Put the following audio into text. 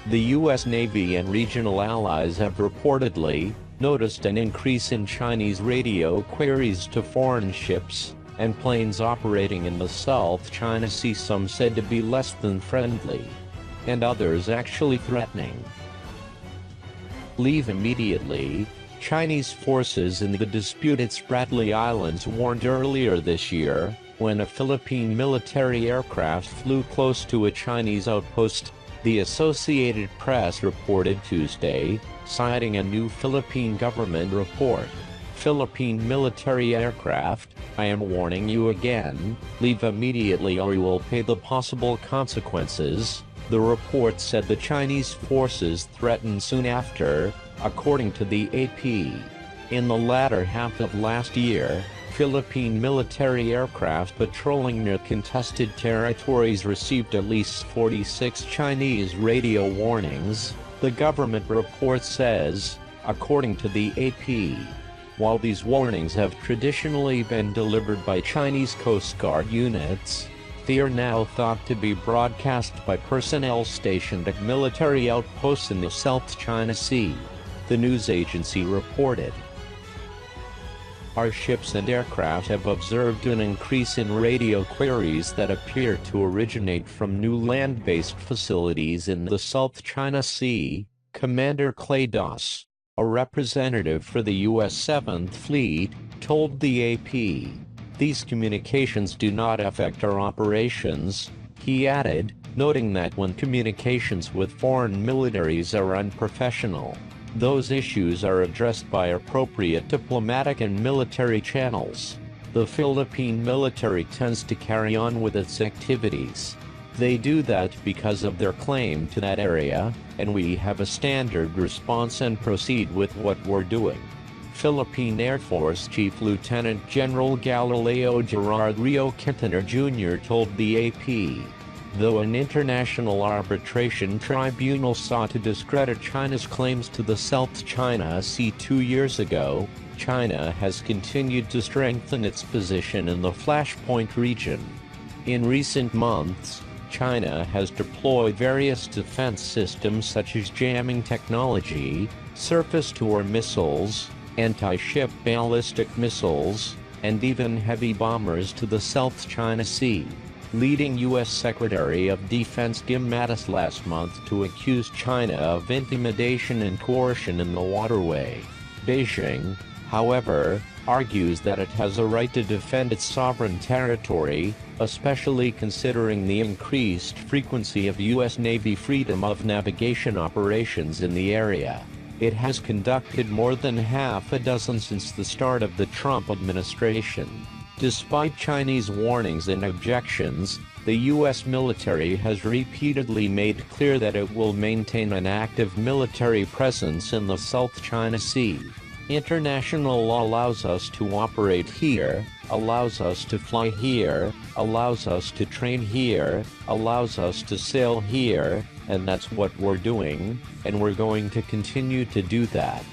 The U.S. Navy and regional allies have reportedly noticed an increase in Chinese radio queries to foreign ships and planes operating in the South China Sea, some said to be less than friendly, and others actually threatening. Leave immediately. Chinese forces in the disputed Spratly Islands warned earlier this year, when a Philippine military aircraft flew close to a Chinese outpost, the Associated Press reported Tuesday, citing a new Philippine government report. Philippine military aircraft, I am warning you again, leave immediately or you will pay the possible consequences, the report said. The Chinese forces threatened soon after, according to the AP. In the latter half of last year, Philippine military aircraft patrolling near contested territories received at least 46 Chinese radio warnings, the government report says, according to the AP. While these warnings have traditionally been delivered by Chinese Coast Guard units, they are now thought to be broadcast by personnel stationed at military outposts in the South China Sea, the news agency reported. Our ships and aircraft have observed an increase in radio queries that appear to originate from new land-based facilities in the South China Sea, Commander Clay Doss, a representative for the U.S. 7th Fleet, told the AP. These communications do not affect our operations, he added, noting that when communications with foreign militaries are unprofessional, those issues are addressed by appropriate diplomatic and military channels. The Philippine military tends to carry on with its activities. They do that because of their claim to that area, and we have a standard response and proceed with what we're doing. Philippine Air Force Chief Lieutenant General Galileo Gerard Rio Quintanar Jr. told the AP. Though an international arbitration tribunal sought to discredit China's claims to the South China Sea 2 years ago, China has continued to strengthen its position in the Flashpoint region. In recent months, China has deployed various defense systems such as jamming technology, surface-to-air missiles, anti-ship ballistic missiles, and even heavy bombers to the South China Sea, leading U.S. Secretary of Defense Jim Mattis last month to accuse China of intimidation and coercion in the waterway. Beijing, however, argues that it has a right to defend its sovereign territory, especially considering the increased frequency of U.S. Navy freedom of navigation operations in the area. It has conducted more than half a dozen since the start of the Trump administration. Despite Chinese warnings and objections, the U.S. military has repeatedly made clear that it will maintain an active military presence in the South China Sea. International law allows us to operate here, allows us to fly here, allows us to train here, allows us to sail here, and that's what we're doing, and we're going to continue to do that.